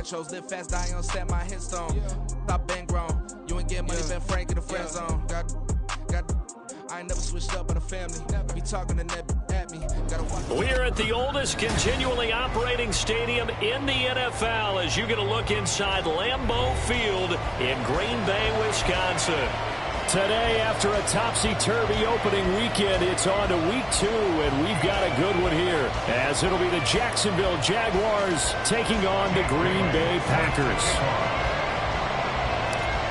chose, live fast, die on set, my headstone. Stop been grown. You ain't getting money, been frank in the friend zone. I ain't never switched up on a family. Be talking to net at me. We're at the oldest continually operating stadium in the NFL as you get a look inside Lambeau Field in Green Bay, Wisconsin. Today, after a topsy-turvy opening weekend, it's on to week 2, and we've got a good one here, as it'll be the Jacksonville Jaguars taking on the Green Bay Packers.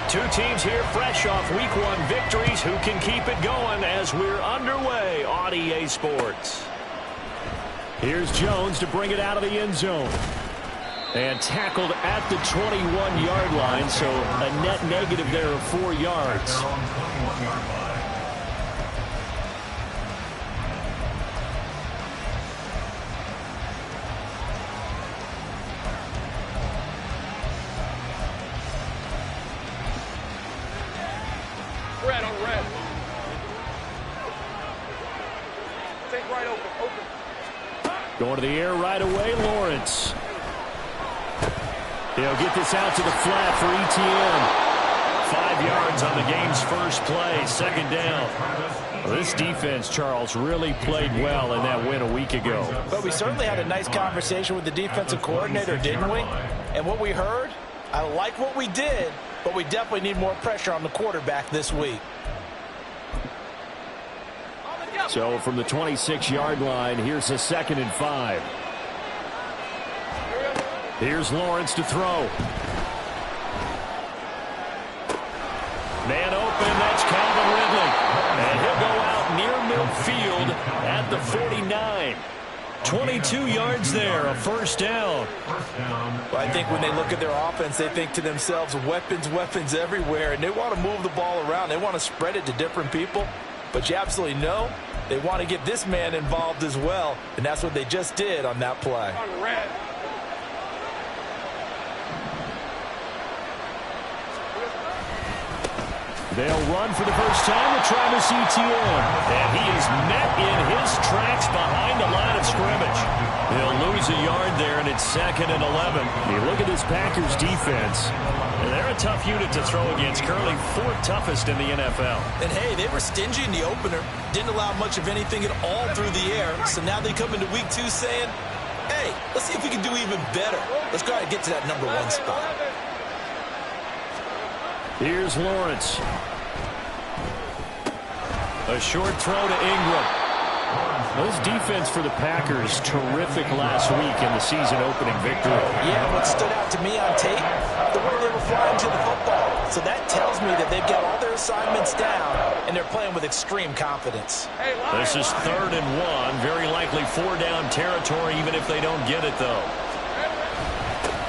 Two teams here fresh off week 1 victories who can keep it going as we're underway on EA Sports. Here's Jones to bring it out of the end zone. And tackled at the 21-yard line, so a net negative there of 4 yards. Red on red. Take right open. Going to the air right away, Lawrence. He'll get this out to the flat for ETM. 5 yards on the game's first play, second down. Well, this defense, Charles, really played well in that win a week ago. But we certainly had a nice conversation with the defensive coordinator, didn't we? And what we heard, I like what we did, but we definitely need more pressure on the quarterback this week. So from the 26-yard line, here's a 2nd and 5. Here's Lawrence to throw. Man open, that's Calvin Ridley. And he'll go out near midfield at the 49. 22 yards there, a first down. Well, I think when they look at their offense, they think to themselves, weapons, weapons everywhere, and they want to move the ball around. They want to spread it to different people. But you absolutely know they want to get this man involved as well, and that's what they just did on that play. On red. They'll run for the first time with Travis Etienne. And he is met in his tracks behind the line of scrimmage. He'll lose a yard there, and it's 2nd and 11. You look at this Packers defense. They're a tough unit to throw against, currently 4th toughest in the NFL. And, hey, they were stingy in the opener. Didn't allow much of anything at all through the air. So now they come into week 2 saying, hey, let's see if we can do even better. Let's go ahead and get to that number 1 spot. Here's Lawrence. A short throw to Ingram. This defense for the Packers, terrific last week in the season-opening victory. Yeah, what stood out to me on tape, the way they were flying to the football. So that tells me that they've got all their assignments down, and they're playing with extreme confidence. This is 3rd and 1, very likely 4-down territory, even if they don't get it, though.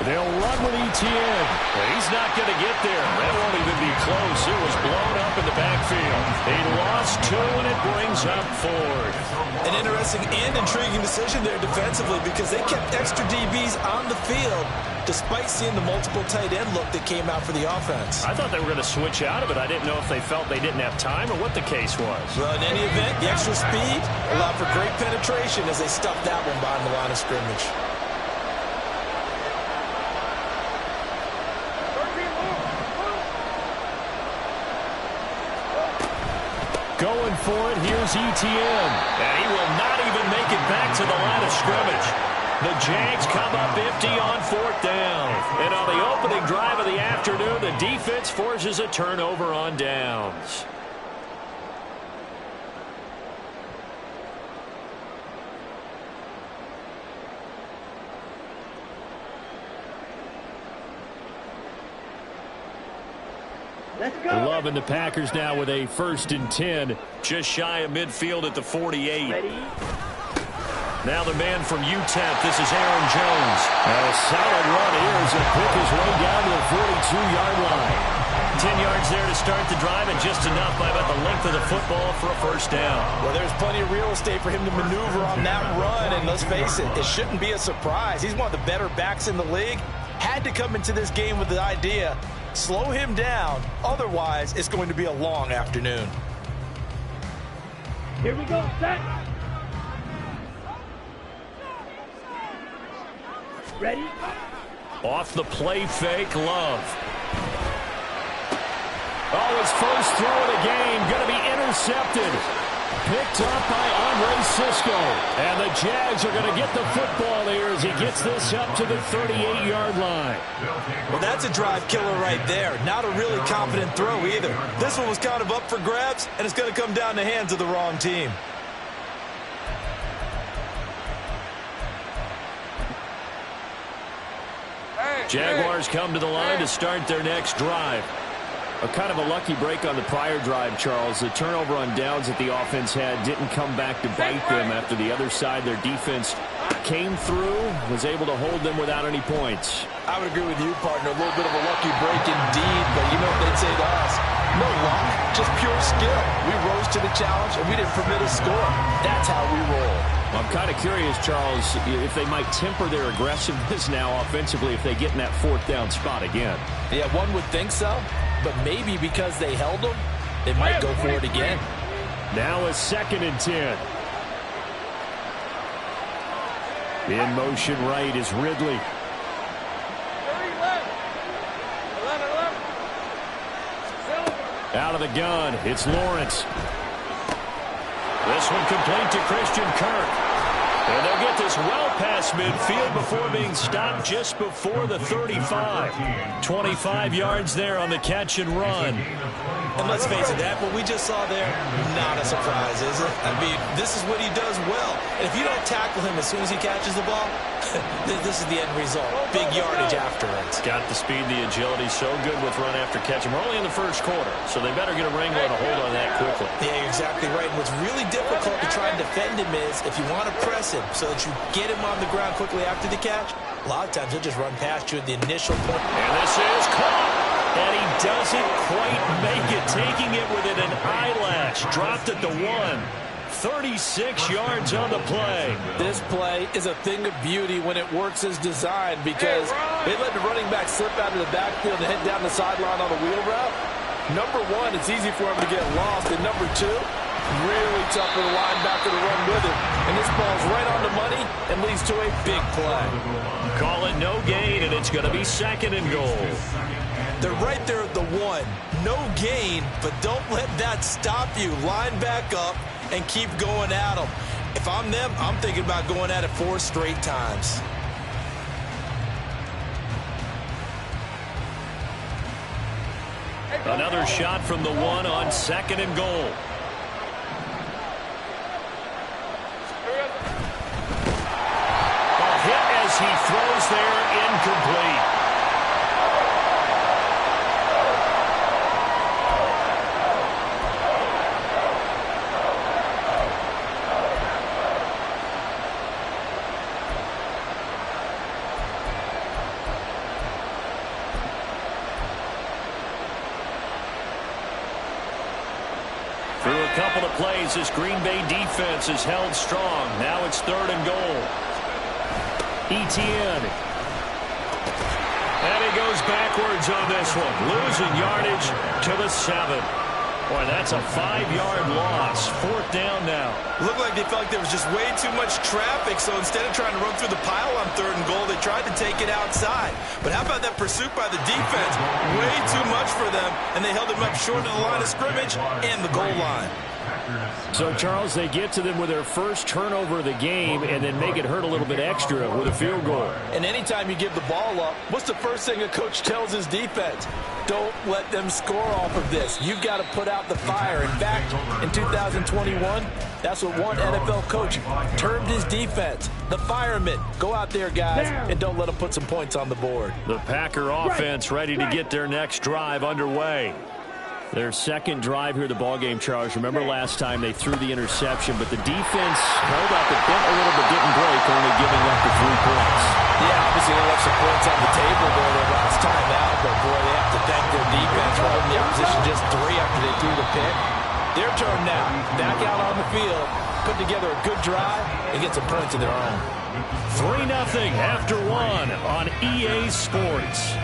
They'll run with Etienne. He's not going to get there. That won't even be close. It was blown up in the backfield. He lost 2, and it brings up 4th. An interesting and intriguing decision there defensively because they kept extra DBs on the field despite seeing the multiple tight end look that came out for the offense. I thought they were going to switch out of it. I didn't know if they felt they didn't have time or what the case was. Well, in any event, the extra speed allowed for great penetration as they stuffed that one behind the line of scrimmage. Going for it, here's Etienne. And he will not even make it back to the line of scrimmage. The Jags come up empty on 4th down. And on the opening drive of the afternoon, the defense forces a turnover on downs. Loving the Packers now with a 1st and 10, just shy of midfield at the 48. Ready? Now the man from UTEP, this is Aaron Jones. A solid run here as he'll pick his way down to the 42-yard line. 10 yards there to start the drive, and just enough by about the length of the football for a first down. Well, there's plenty of real estate for him to maneuver on that run, and let's face it, it shouldn't be a surprise. He's one of the better backs in the league. Had to come into this game with the idea, slow him down, otherwise it's going to be a long afternoon. Here we go, set. Ready? Off the play fake, Love. Oh, his first throw of the game going to be intercepted. Picked up by Andre Cisco. And the Jags are going to get the football here as he gets this up to the 38-yard line. Well, that's a drive killer right there. Not a really confident throw either. This one was kind of up for grabs, and it's going to come down the hands of the wrong team. Jaguars come to the line to start their next drive. A kind of a lucky break on the prior drive, Charles. The turnover on downs that the offense had didn't come back to bite them after the other side. Their defense came through, was able to hold them without any points. I would agree with you, partner. A little bit of a lucky break indeed, but you know what they'd say to us? No luck, just pure skill. We rose to the challenge, and we didn't permit a score. That's how we roll. I'm kind of curious, Charles, if they might temper their aggressiveness now offensively if they get in that fourth down spot again. Yeah, one would think so. But maybe because they held them, they might go for it again. Now a 2nd and 10. In motion right is Ridley. Out of the gun, it's Lawrence. This one complete to Christian Kirk. And they'll get this well past midfield before being stopped just before the 35. 25 yards there on the catch and run. And let's face it, that what we just saw there, not a surprise, is it? I mean, this is what he does well. And if you don't tackle him as soon as he catches the ball, this is the end result. Big yardage afterwards. Got the speed, the agility, so good with run after catch. And we're only in the first quarter, so they better get a wrangler and a hold on that quickly. Yeah, you're exactly right. And what's really difficult to try and defend him is if you want to press him so that you get him on the ground quickly after the catch, a lot of times he'll just run past you at the initial point. And this is caught. And he doesn't quite make it, taking it within an eyelash. Dropped at the 1. 36 yards on the play. This play is a thing of beauty when it works as designed because they let the running back slip out of the backfield and head down the sideline on a wheel route. Number one, it's easy for him to get lost. And number two, really tough for the linebacker to run with it. And this ball's right on the money and leads to a big play. Call it no gain, and it's going to be 2nd and goal. They're right there at the 1. No gain, but don't let that stop you. Line back up and keep going at them. If I'm them, I'm thinking about going at it 4 straight times. Another shot from the 1 on 2nd and goal. A hit as he throws there, incomplete. Through a couple of plays, this Green Bay defense is held strong. Now it's 3rd and goal. ETN. And he goes backwards on this one. Losing yardage to the 7. Boy, that's a 5-yard loss. 4th down now. Looked like they felt like there was just way too much traffic, so instead of trying to run through the pile on 3rd and goal, they tried to take it outside. But how about that pursuit by the defense? Way too much for them, and they held them up short of the line of scrimmage and the goal line. So, Charles, they get to them with their first turnover of the game and then make it hurt a little bit extra with a field goal. And anytime you give the ball up, what's the first thing a coach tells his defense? Don't let them score off of this. You've got to put out the fire. In fact, in 2021, that's what one NFL coach termed his defense. The firemen. Go out there, guys, and don't let them put some points on the board. The Packer offense ready to get their next drive underway. Their second drive here, the ballgame, Charles. Remember last time they threw the interception, but the defense held up. It bent a little but didn't break, only giving up the 3 points. Yeah, obviously they left some points on the table there their last time out, but boy, they have to thank their defense for holding the opposition just 3 after they threw the pick. Their turn now. Back out on the field, put together a good drive, and get some points of their own. 3-0 after 1 on EA Sports.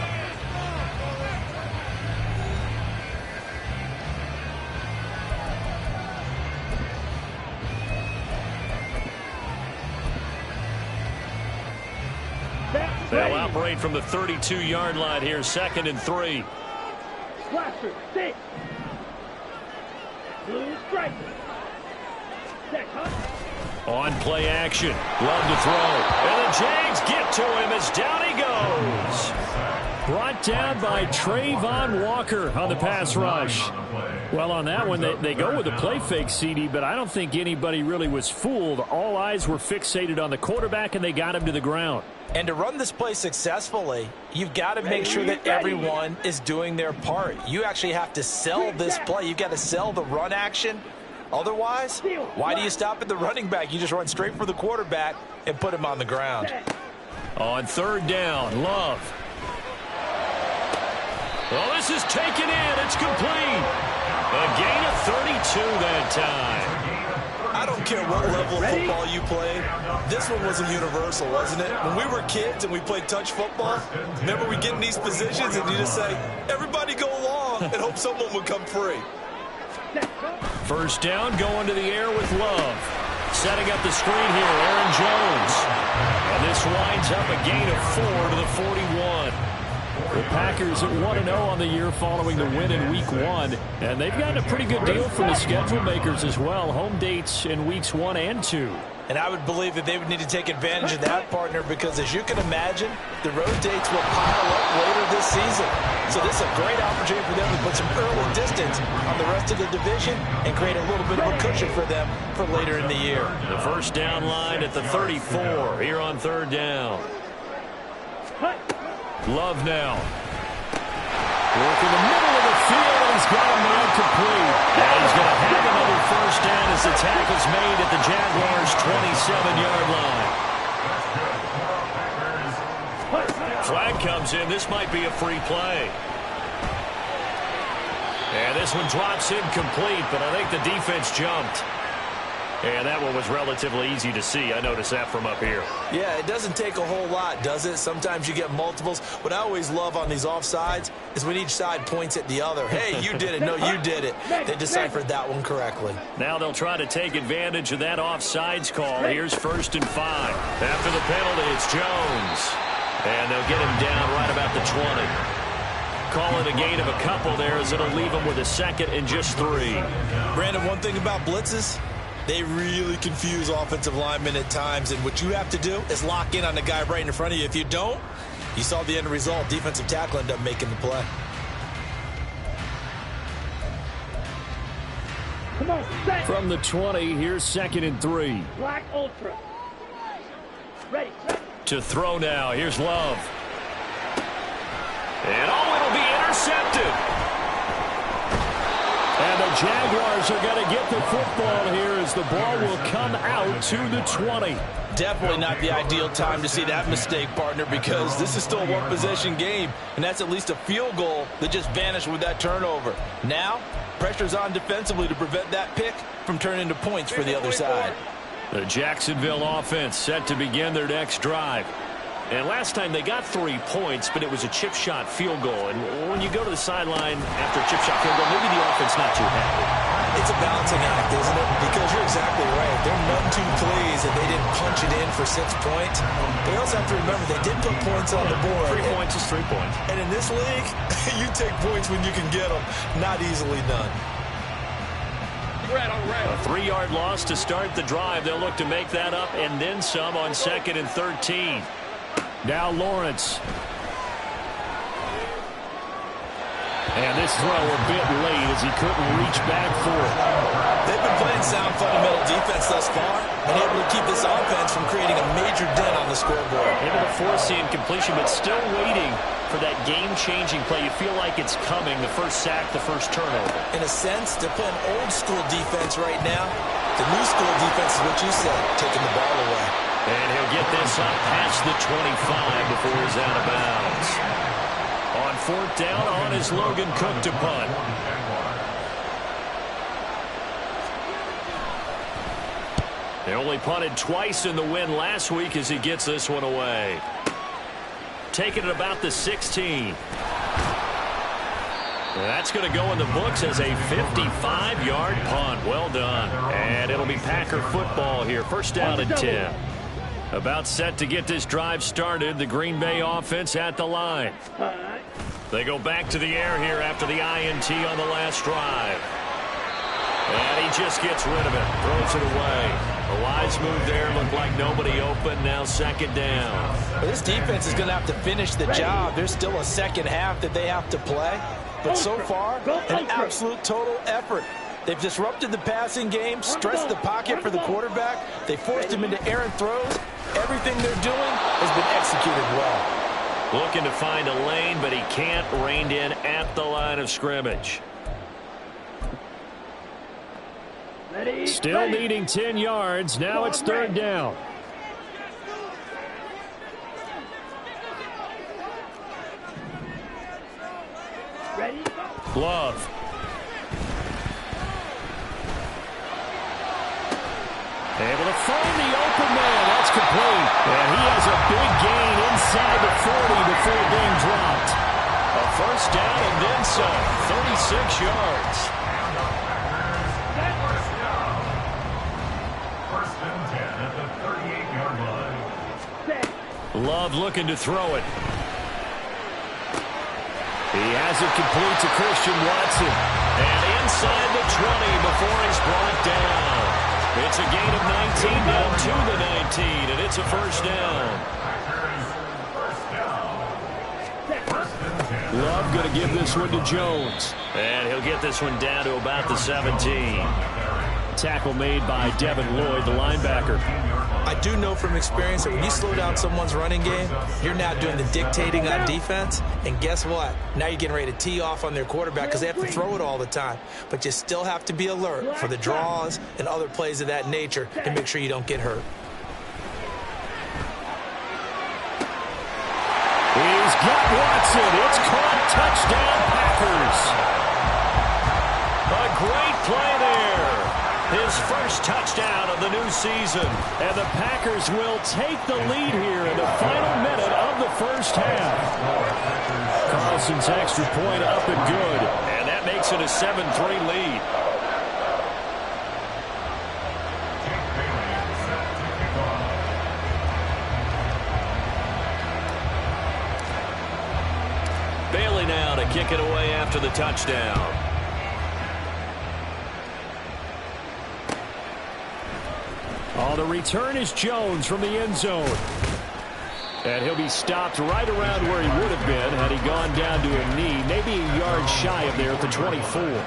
They'll operate straight from the 32-yard line here, 2nd and 3. Blaster, stick. Blue striker. Check, huh? On play action. Love to throw. And the Jags get to him as down he goes. Brought down by Trayvon Walker on the pass rush. Well, on that one, they go with a play fake, CD, but I don't think anybody really was fooled. All eyes were fixated on the quarterback, and they got him to the ground. And to run this play successfully, you've got to make sure that everyone is doing their part. You actually have to sell this play. You've got to sell the run action. Otherwise, why do you stop at the running back? You just run straight for the quarterback and put him on the ground. On 3rd down, Love. Well, this is taken in. It's complete. A gain of 32 that time. I don't care what level of football you played. This one was a universal, wasn't it? When we were kids and we played touch football, remember we get in these positions and you just say, everybody go long and hope someone would come free. 1st down, going to the air with Love. Setting up the screen here, Aaron Jones. And this winds up a gain of 4 to the 41. The Packers at 1-0 on the year following the win in Week 1. And they've gotten a pretty good deal from the schedule makers as well. Home dates in Weeks 1 and 2. And I would believe that they would need to take advantage of that, partner, because as you can imagine, the road dates will pile up later this season. So this is a great opportunity for them to put some early distance on the rest of the division and create a little bit of a cushion for them for later in the year. The 1st down line at the 34 here on 3rd down. Love now. Work in the middle of the field, and he's got him out complete. And he's going to have another 1st down as the tackle's made at the Jaguars' 27-yard line. Flag comes in. This might be a free play. And this one drops incomplete, but I think the defense jumped. And that one was relatively easy to see. I noticed that from up here. Yeah, it doesn't take a whole lot, does it? Sometimes you get multiples. What I always love on these offsides is when each side points at the other. Hey, you did it. No, you did it. They deciphered that one correctly. Now they'll try to take advantage of that offsides call. Here's 1st and 5. After the penalty, it's Jones. And they'll get him down right about the 20. Call it a gain of a couple there as it'll leave him with a 2nd and just 3. Brandon, one thing about blitzes, they really confuse offensive linemen at times, and what you have to do is lock in on the guy right in front of you. If you don't, you saw the end result. Defensive tackle ended up making the play. Come on, set. From the 20, here's 2nd and 3. Black Ultra. Ready, set. To throw now, here's Love. And it'll be intercepted. And the Jaguars are going to get the football here as the ball will come out to the 20. Definitely not the ideal time to see that mistake, partner, because this is still a one-possession game, and that's at least a field goal that just vanished with that turnover. Now, pressure's on defensively to prevent that pick from turning into points for the other side. The Jacksonville offense set to begin their next drive. And last time they got 3 points, but it was a chip shot field goal. And when you go to the sideline after a chip shot field goal, maybe the offense not too happy. It's a balancing act, isn't it? Because you're exactly right. They're none too pleased that they didn't punch it in for 6 points. But you also have to remember they did put points on the board. 3 points is 3 points. And in this league, you take points when you can get them. Not easily done. Red on red. A 3-yard loss to start the drive. They'll look to make that up and then some on 2nd and 13. Now Lawrence. And this throw a bit late as he couldn't reach back for it. They've been playing sound fundamental defense thus far and able to keep this offense from creating a major dent on the scoreboard. Able to force the incompletion, but still waiting for that game-changing play. You feel like it's coming, the first sack, the first turnover. In a sense, they're playing old-school defense right now. The new school defense is what you said, taking the ball away. And he'll get this up past the 25 before he's out of bounds. On 4th down, on is Logan Cook to punt. They only punted twice in the win last week as he gets this one away. Taking it about the 16. That's going to go in the books as a 55-yard punt. Well done. And it'll be Packer football here. 1st down and 10. About set to get this drive started. The Green Bay offense at the line. They go back to the air here after the INT on the last drive. And he just gets rid of it. Throws it away. A wise move there. Looked like nobody open. Now second down. Well, this defense is going to have to finish the job. There's still a second half that they have to play. But so far, an absolute total effort. They've disrupted the passing game, stressed the pocket for the quarterback. They forced him into errant throws. Everything they're doing has been executed well. Looking to find a lane, but he can't. Reined in at the line of scrimmage. Still needing 10 yards. Now it's third down. Love. Able to find the open man. That's complete. And he has a big gain inside the 40 before being dropped. A first down and then some. 36 yards. First and 10 at the 38-yard line. Love looking to throw it. He has it complete to Christian Watson. And inside the 20 before he's brought down. It's a gain of 19 down to the 19, and it's a first down. Love going to give this one to Jones. And he'll get this one down to about the 17. Tackle made by Devin Lloyd, the linebacker. I do know from experience that when you slow down someone's running game, you're now doing the dictating on defense. And guess what? Now you're getting ready to tee off on their quarterback because they have to throw it all the time. But you still have to be alert for the draws and other plays of that nature to make sure you don't get hurt. He's got Watson. It's caught. Touchdown, Packers. A great play there. His first touchdown of the new season. And the Packers will take the lead here in the final minute of the first half. Carlson's extra point up and good. And that makes it a 7-3 lead. Bailey now to kick it away after the touchdown. Oh, the return is Jones from the end zone. And he'll be stopped right around where he would have been had he gone down to a knee, maybe a yard shy of there at the 24.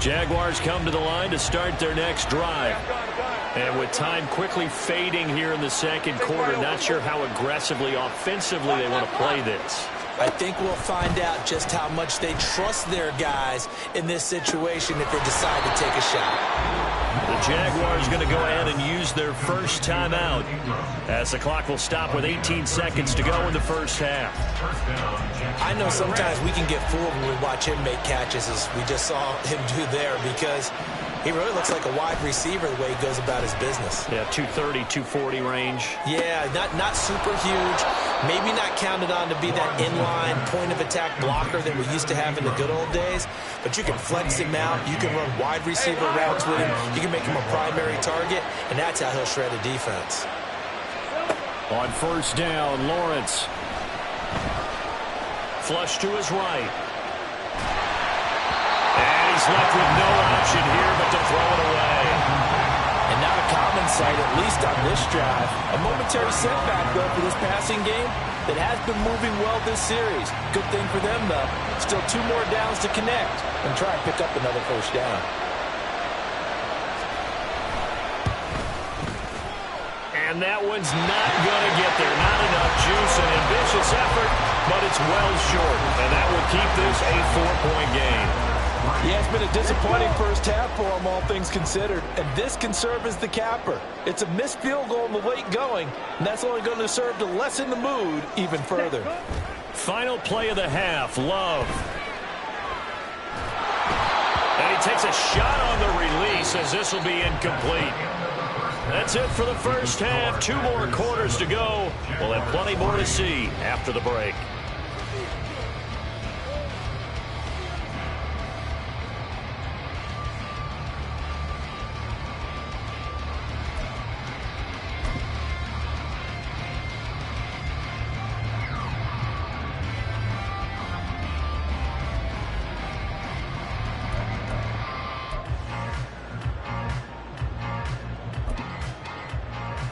Jaguars come to the line to start their next drive. And with time quickly fading here in the second quarter, not sure how aggressively, offensively they want to play this. I think we'll find out just how much they trust their guys in this situation if they decide to take a shot. The Jaguars going to go ahead and use their first timeout as the clock will stop with 18 seconds to go in the first half. I know sometimes we can get fooled when we watch him make catches, as we just saw him do there, because he really looks like a wide receiver the way he goes about his business. Yeah, 230, 240 range. Yeah, not super huge. Maybe not counted on to be that inline point-of-attack blocker that we used to have in the good old days. But you can flex him out. You can run wide receiver routes with him. You can make him a primary target, and that's how he'll shred a defense. On first down, Lawrence. Flush to his right. And he's left with no option here but to throw it away. And not a common sight, at least on this drive. A momentary setback, though, for this passing game that has been moving well this series. Good thing for them, though. Still 2 more downs to connect and try and pick up another first down. And that one's not going to get there. Not enough juice. An ambitious effort, but it's well short. And that will keep this a 4-point game. Yeah, it's been a disappointing first half for them, all things considered. And this can serve as the capper. It's a missed field goal in the late going, and that's only going to serve to lessen the mood even further. Final play of the half, Love. And he takes a shot on the release as this will be incomplete. That's it for the first half. 2 more quarters to go. We'll have plenty more to see after the break.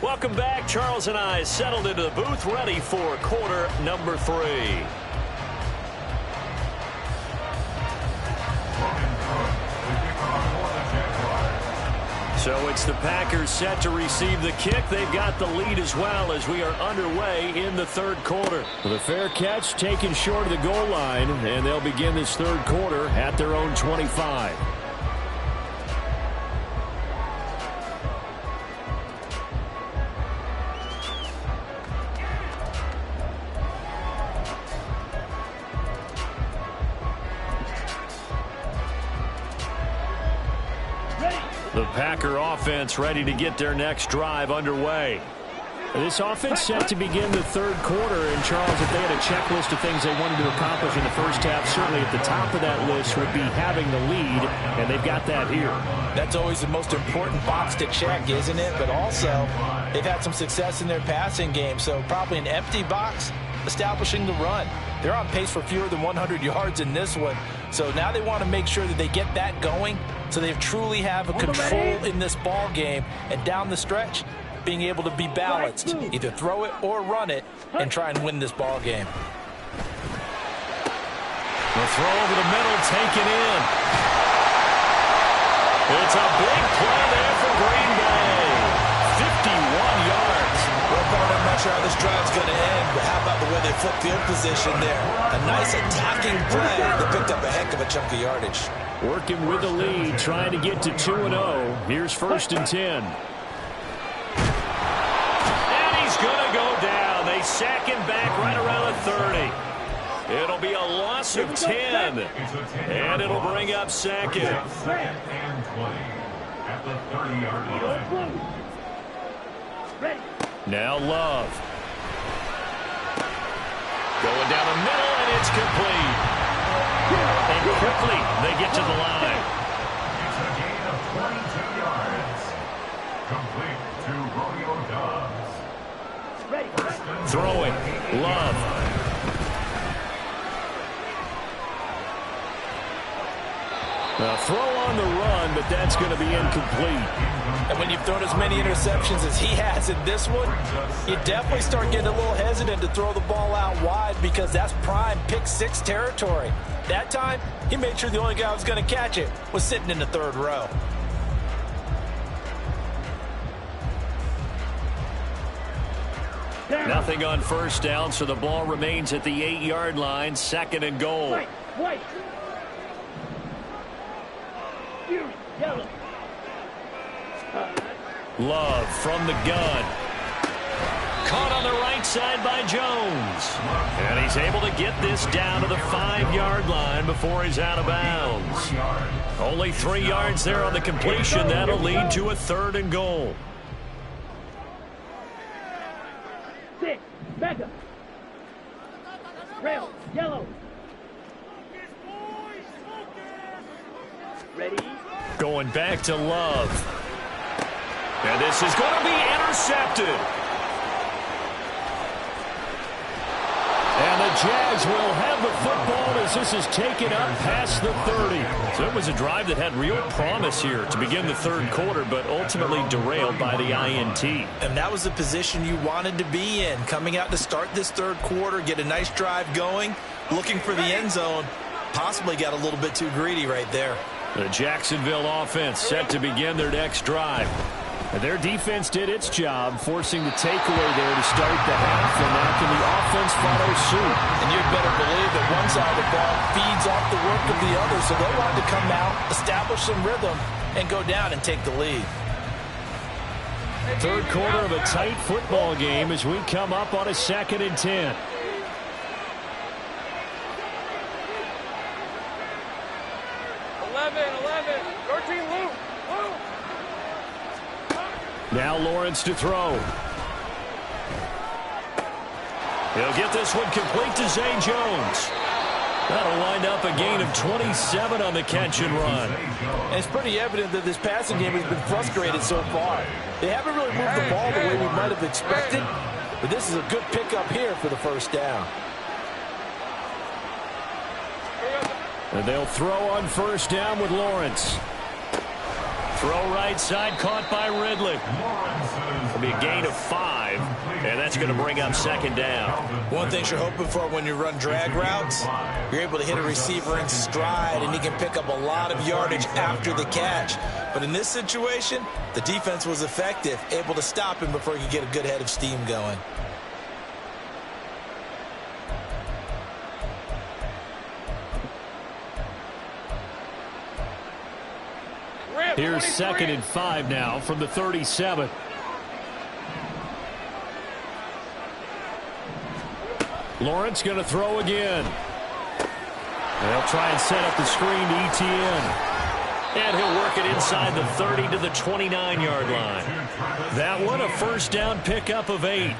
Welcome back. Charles and I settled into the booth, ready for quarter number 3. So it's the Packers set to receive the kick. They've got the lead as well as we are underway in the third quarter. The fair catch taken short of the goal line, and they'll begin this third quarter at their own 25. The Packer offense ready to get their next drive underway. This offense set to begin the third quarter. And, Charles, if they had a checklist of things they wanted to accomplish in the first half, certainly at the top of that list would be having the lead, and they've got that here. That's always the most important box to check, isn't it? But also, they've had some success in their passing game, so probably an empty box establishing the run. They're on pace for fewer than 100 yards in this one, so now they want to make sure that they get that going so they truly have a control in this ball game, and down the stretch, being able to be balanced, either throw it or run it, and try and win this ball game. The throw over the middle, taken in. It's a big play there for Green Bay. 51 yards. Well, Bart, I'm not sure how this drive's going to end, but how about the way they flip field position there? A nice attacking play that picked up a heck of a chunk of yardage. Working with the lead, trying to get to 2-0. Here's 1st and 10. Going to go down. They sack him back right around the 30. It'll be a loss of 10. And it'll bring up 2nd. And 20 at the 30-yard line. Now Love. Going down the middle, and it's complete. And quickly, they get to the line. It's a gain of 22 yards. Complete to Romeo Dobbs. Throwing. Love. A throw on the run, but that's going to be incomplete. And when you've thrown as many interceptions as he has in this one, you definitely start getting a little hesitant to throw the ball out wide because that's prime pick-6 territory. That time, he made sure the only guy who was going to catch it was sitting in the third row. Nothing on first down, so the ball remains at the 8-yard line, 2nd and goal. White. Yellow. Love from the gun. Caught on the right side by Jones. And he's able to get this down to the 5-yard line before he's out of bounds. Only 3 yards there on the completion. That'll lead to a 3rd and goal. Back up. Rail. Yellow. Ready. Going back to Love. And this is going to be intercepted. And the Jags will have the football as this is taken up past the 30. So it was a drive that had real promise here to begin the third quarter, but ultimately derailed by the INT. And that was the position you wanted to be in, coming out to start this third quarter, get a nice drive going, looking for the end zone. Possibly got a little bit too greedy right there. The Jacksonville offense set to begin their next drive. And their defense did its job, forcing the takeaway there to start the half, and now can the offense follow suit? And you'd better believe that one side of the ball feeds off the work of the other, so they wanted to come out, establish some rhythm, and go down and take the lead. Third quarter of a tight football game as we come up on a 2nd and 10. Now Lawrence to throw. He'll get this one complete to Zay Jones. That'll wind up a gain of 27 on the catch and run. And it's pretty evident that this passing game has been frustrated so far. They haven't really moved the ball the way we might have expected, but this is a good pickup here for the first down. And they'll throw on first down with Lawrence. Throw right side, caught by Ridley. It'll be a gain of 5, and that's going to bring up second down. One thing you're hoping for when you run drag routes, you're able to hit a receiver in stride, and he can pick up a lot of yardage after the catch. But in this situation, the defense was effective, able to stop him before he could get a good head of steam going. Here's 2nd and 5 now from the 37. Lawrence going to throw again. They'll try and set up the screen to ETN. And he'll work it inside the 30 to the 29-yard line. That one, a first down pickup of 8.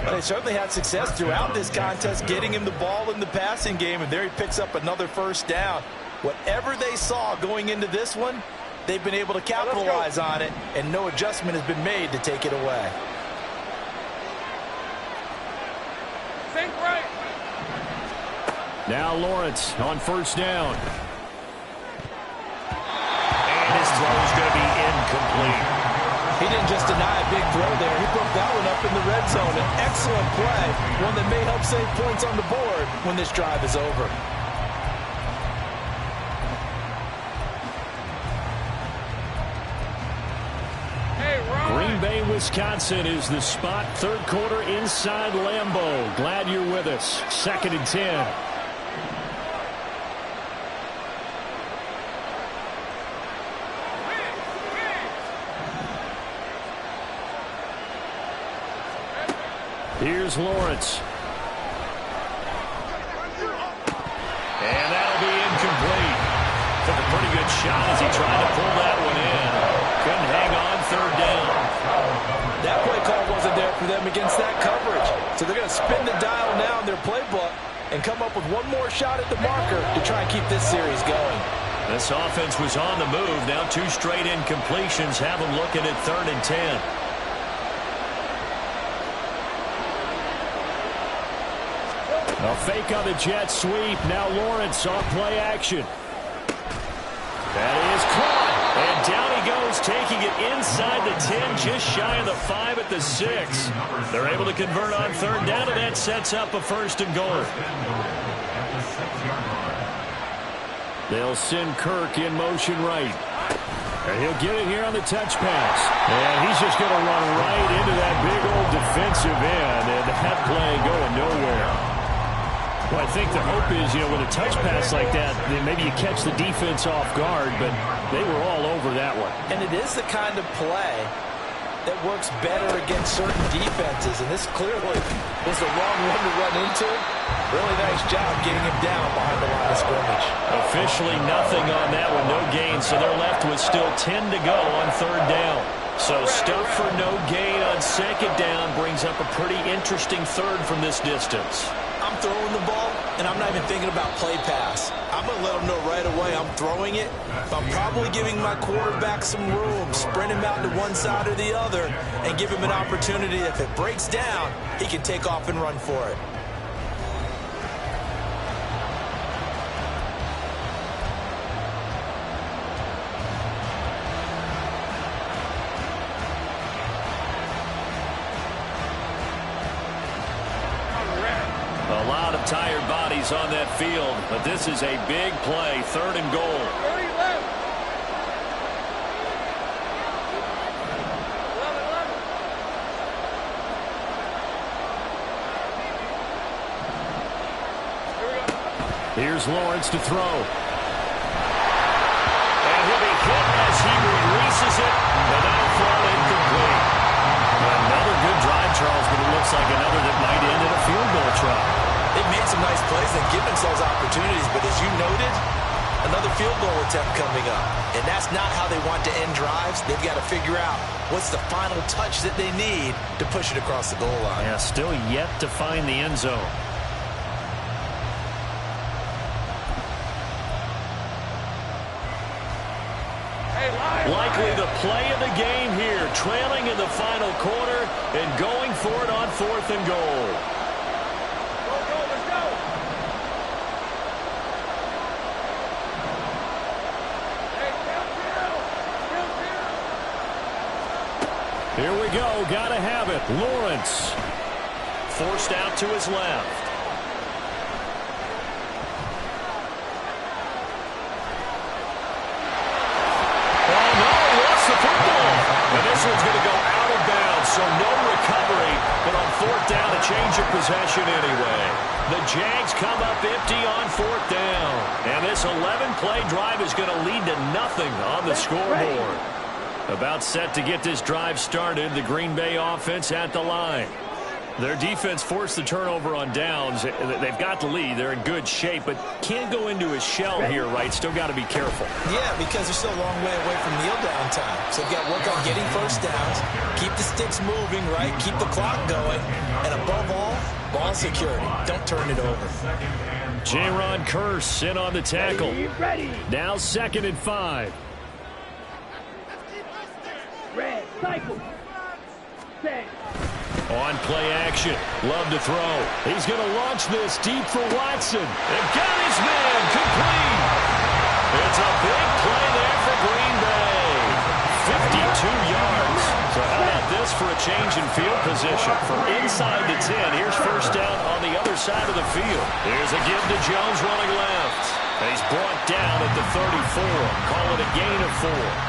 But they certainly had success throughout this contest, getting him the ball in the passing game, and there he picks up another first down. Whatever they saw going into this one, they've been able to capitalize on it, and no adjustment has been made to take it away. Think right. Now Lawrence on first down. And his throw is going to be incomplete. He didn't just deny a big throw there. He broke that one up in the red zone. An excellent play, one that may help save points on the board when this drive is over. Green Bay, Wisconsin is the spot. Third quarter inside Lambeau. Glad you're with us. 2nd and 10. Here's Lawrence. And that'll be incomplete. Took a pretty good shot as he tried to pull that one in. Couldn't hang on, third down. That play call wasn't there for them against that coverage. So they're going to spin the dial now in their playbook and come up with one more shot at the marker to try and keep this series going. This offense was on the move. Now 2 straight incompletions have them looking at 3rd and 10. A fake on the jet sweep. Now Lawrence on play action. That is caught. And down he goes, taking it inside the 10, just shy of the 5 at the 6. They're able to convert on 3rd down, and that sets up a 1st and goal. They'll send Kirk in motion right. And he'll get it here on the touch pass. And he's just going to run right into that big old defensive end, and that play going nowhere. Well, I think the hope is, with a touch pass like that, then maybe you catch the defense off guard, but they were all over that one. And it is the kind of play that works better against certain defenses, and this clearly was the wrong one to run into. Really nice job getting him down behind the line of scrimmage. Officially nothing on that one, no gain, so they're left with still 10 to go on 3rd down. So stuff for no gain on 2nd down brings up a pretty interesting 3rd from this distance. I'm throwing the ball, and I'm not even thinking about play pass. I'm going to let them know right away I'm throwing it. But I'm probably giving my quarterback some room, sprint him out to one side or the other, and give him an opportunity. If it breaks down, he can take off and run for it. A lot of tired bodies on that field, but this is a big play, 3rd and goal. Here's Lawrence to throw. And he'll be hit as he releases it, but that'll fall incomplete. Another good drive, Charles, but it looks like another that might end in a field goal try. They've made some nice plays and give themselves opportunities, but as you noted, another field goal attempt coming up. And that's not how they want to end drives. They've got to figure out what's the final touch that they need to push it across the goal line. Yeah, still yet to find the end zone. Likely the play of the game here, trailing in the final quarter and going for it on 4th and goal. Let's go. Hey, Here we go. Gotta have it. Lawrence. Forced out to his left. Oh, no. He lost the football. And this one's going to go out of bounds, so no recovery. But on fourth down, a change of possession anyway. The Jags come up empty on fourth down. And this 11-play drive is going to lead to nothing on the scoreboard. About set to get this drive started. The Green Bay offense at the line. Their defense forced the turnover on downs. They've got the lead. They're in good shape, but can't go into a shell here, right? Still got to be careful. Yeah, because they're still a long way away from kneel down time. So they've got to work on getting first downs, keep the sticks moving, right? Keep the clock going. And above all, ball security. Don't turn it over. J-Ron Curse in on the tackle. Now 2nd and 5. Red, cycle. Set. On play action. Love to throw. He's going to launch this deep for Watson. And got his man complete. It's a big play there for Green Bay. 52 yards. So how about this for a change in field position? From inside the 10, here's first down on the other side of the field. Here's a give to Jones running left. He's brought down at the 34. Call it a gain of 4.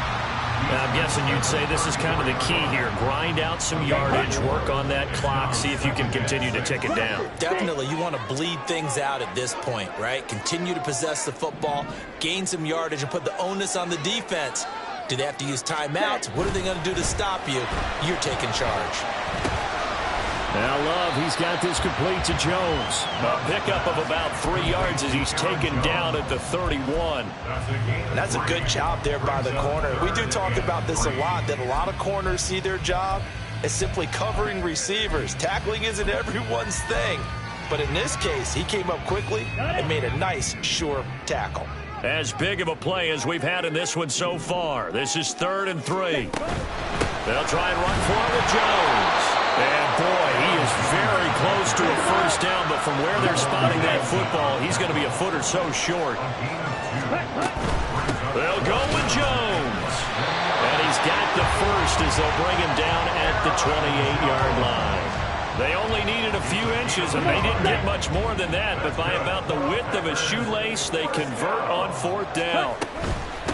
I'm guessing you'd say this is kind of the key here. Grind out some yardage, work on that clock, see if you can continue to tick it down. Definitely, you want to bleed things out at this point, right? Continue to possess the football, gain some yardage, and put the onus on the defense. Do they have to use timeouts? What are they going to do to stop you? You're taking charge. Now Love, he's got this complete to Jones. A pickup of about 3 yards as he's taken down at the 31. And that's a good job there by the corner. We do talk about this a lot, that a lot of corners see their job as simply covering receivers. Tackling isn't everyone's thing. But in this case, he came up quickly and made a nice, sure tackle. As big of a play as we've had in this one so far. This is 3rd and 3. They'll try and run for it with Jones. And boy, he is very close to a first down, but from where they're spotting that football, he's going to be a foot or so short. They'll go with Jones. And he's got the first as they'll bring him down at the 28-yard line. They only needed a few inches, and they didn't get much more than that, but by about the width of a shoelace, they convert on fourth down.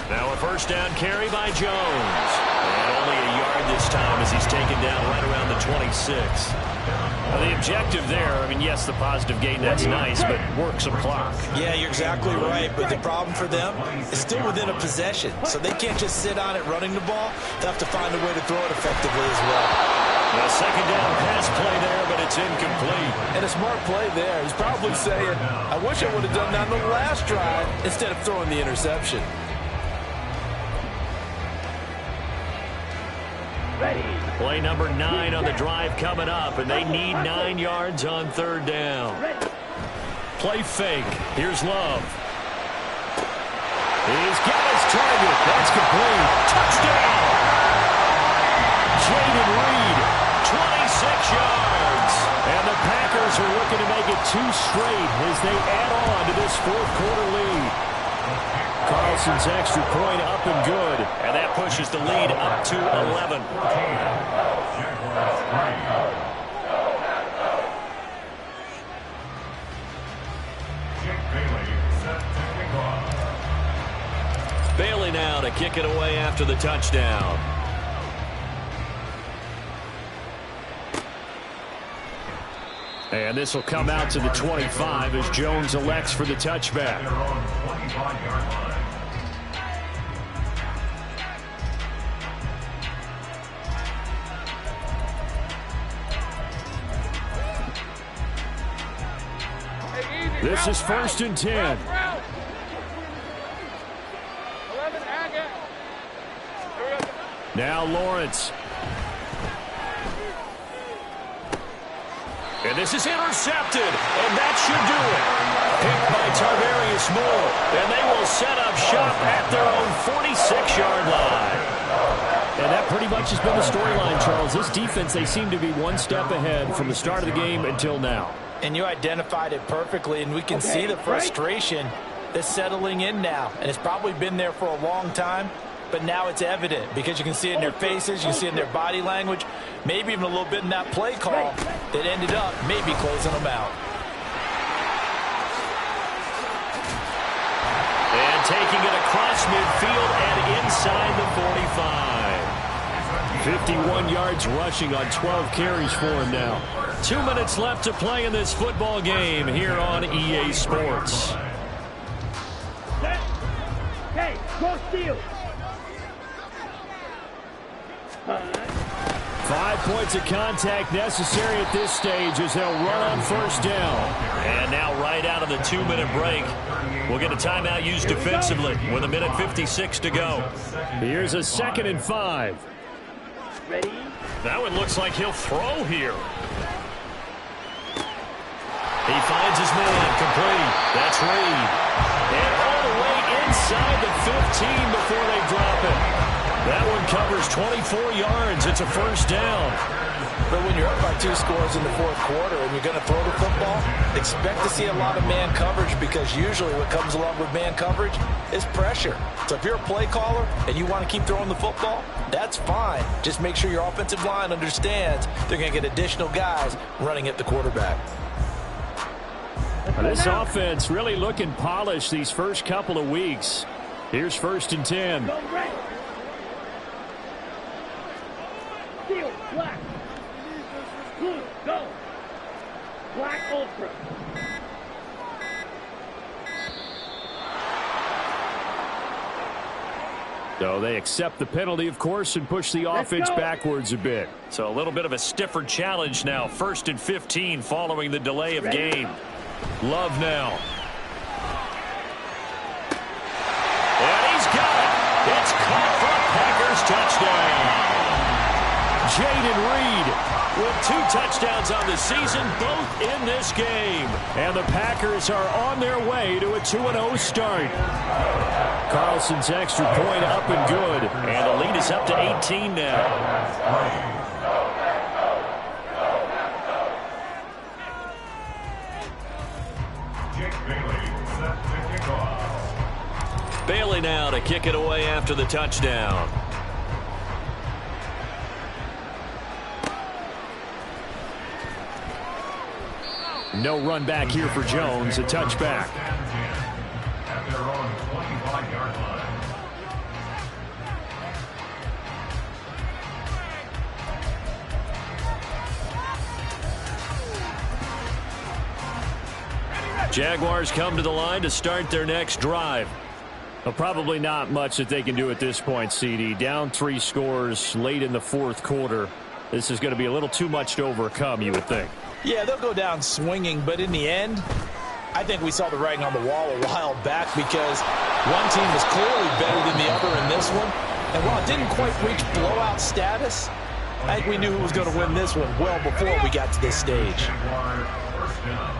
Now a first down carry by Jones. And only a yard this time as he's taken down right around the 26. Now the objective there, I mean, yes, the positive gain, that's nice, but work some clock. Yeah, you're exactly right, but the problem for them is still within a possession, so they can't just sit on it running the ball. They'll have to find a way to throw it effectively as well. A second down pass play there, but it's incomplete. And a smart play there. He's probably saying, I wish I would have done that on the last drive instead of throwing the interception. Play number 9 on the drive coming up, and they need 9 yards on 3rd down. Play fake. Here's Love. He's got his target. That's complete. Touchdown! Jaden Reed, 26 yards. And the Packers are looking to make it 2 straight as they add on to this 4th quarter lead. Carlson's extra point up and good. And that pushes the lead up to 11. Bailey now to kick it away after the touchdown. And this will come out to the 25 as Jones elects for the touchback. This is 1st and 10. 11 Agate. Now Lawrence. And this is intercepted, and that should do it. Picked by Tarvarius Moore, and they will set up shop at their own 46-yard line. And that pretty much has been the storyline, Charles. This defense, they seem to be one step ahead from the start of the game until now. And you identified it perfectly, and we can see the frustration that's settling in now. And it's probably been there for a long time. but now it's evident because you can see it in their faces, you can see it in their body language, maybe even a little bit in that play call that ended up maybe closing them out. And taking it across midfield and inside the 45. 51 yards rushing on 12 carries for him now. 2 minutes left to play in this football game here on EA Sports. Hey, go steal. 5 points of contact necessary at this stage as they'll run on first down. And now right out of the 2-minute break, we'll get a timeout used defensively with 1:56 to go. Here's a 2nd and 5. Ready? That one looks like he'll throw here. He finds his man complete. That's Reed. And all the way inside the 15 before they drop it. That one covers 24 yards. It's a first down. But when you're up by 2 scores in the 4th quarter and you're going to throw the football, expect to see a lot of man coverage because usually what comes along with man coverage is pressure. So if you're a play caller and you want to keep throwing the football, that's fine. Just make sure your offensive line understands they're going to get additional guys running at the quarterback. This offense really looking polished these first couple of weeks. Here's 1st and 10. Go right. Steal, black. Blue, go. Black ultra. So they accept the penalty, of course, and push the offense backwards a bit. So a little bit of a stiffer challenge now. 1st and 15 following the delay of game. Love now. And he's got it. It's caught for a Packers touchdown. Jaden Reed with 2 touchdowns on the season, both in this game. And the Packers are on their way to a 2-0 start. Carlson's extra point up and good. And the lead is up to 18 now. Bailey now to kick it away after the touchdown. No run back here for Jones. A touchback. At their own 25-yard line. Jaguars come to the line to start their next drive. Well, probably not much that they can do at this point, CD. Down 3 scores late in the 4th quarter. This is going to be a little too much to overcome, you would think. Yeah, they'll go down swinging, but in the end, I think we saw the writing on the wall a while back because one team was clearly better than the other in this one. And while it didn't quite reach blowout status, I think we knew who was going to win this one well before we got to this stage. First down.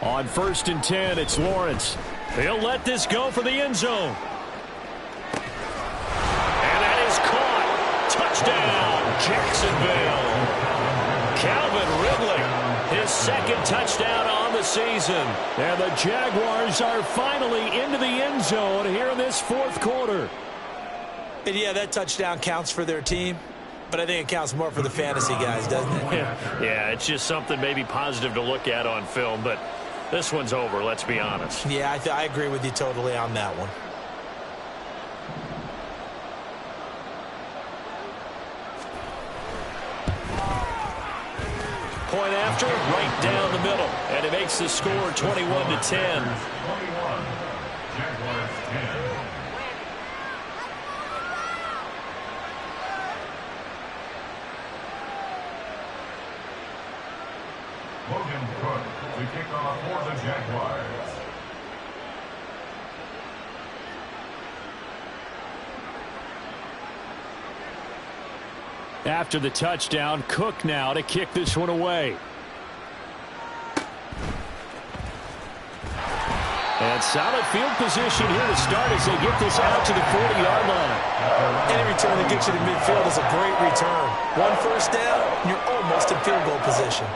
On 1st and 10, it's Lawrence. He'll let this go for the end zone. And that is caught. Touchdown, Jacksonville. Calvin Ridley, his 2nd touchdown on the season. And the Jaguars are finally into the end zone here in this 4th quarter. And yeah, that touchdown counts for their team, but I think it counts more for the fantasy guys, doesn't it? Yeah, it's just something maybe positive to look at on film, but this one's over, let's be honest. Yeah, I agree with you totally on that one. Point after, right down the middle. And it makes the score 21-10. 21. Jaguars 10. Logan Cook to kick off for the Jaguars. After the touchdown, Cook now to kick this one away. And solid field position here to start as they get this out to the 40-yard line. Any return that gets you to midfield is a great return. One first down, and you're almost in field goal position.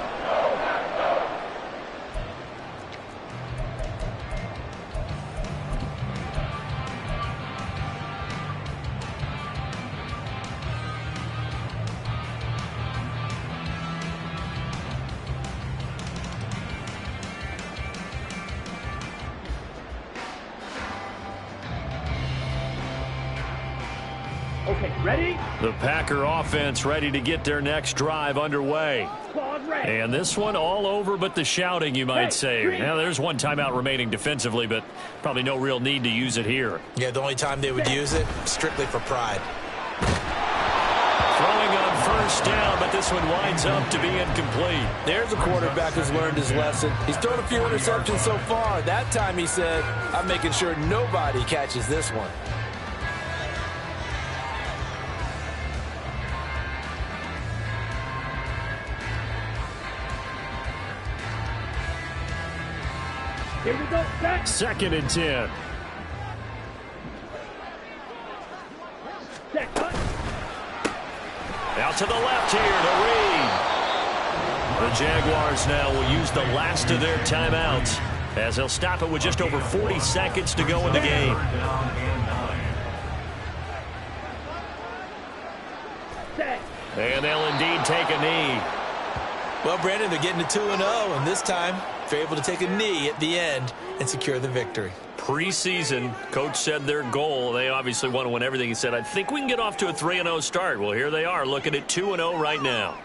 Okay, ready? The Packer offense ready to get their next drive underway. Squad ready. And this one all over but the shouting, you might say. Now, there's one timeout remaining defensively, but probably no real need to use it here. Yeah, the only time they would use it, strictly for pride. Throwing on first down, but this one winds up to be incomplete. There's a quarterback who's learned his lesson. He's thrown a few interceptions so far. That time he said, I'm making sure nobody catches this one. Here we go, set. 2nd and 10. Set, cut. Out to the left here to Reed. The Jaguars now will use the last of their timeouts as they'll stop it with just over 40 seconds to go in the game. Set. And they'll indeed take a knee. Well, Brandon, they're getting to 2-0, and this time they're able to take a knee at the end and secure the victory. Preseason, coach said their goal, they obviously want to win everything. He said, I think we can get off to a 3-0 start. Well, here they are looking at 2-0 right now.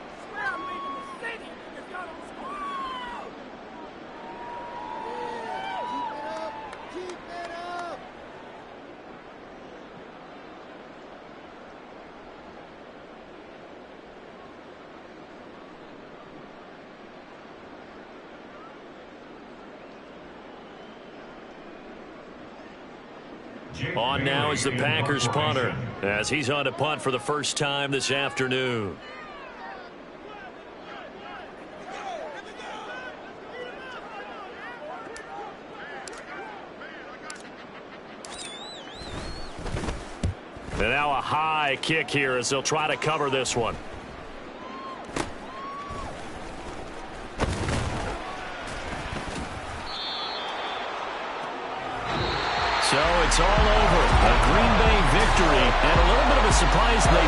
On now is the Packers punter as he's on to punt for the first time this afternoon. And now a high kick here as they'll try to cover this one. So it's all over. A Green Bay victory and a little bit of a surprise they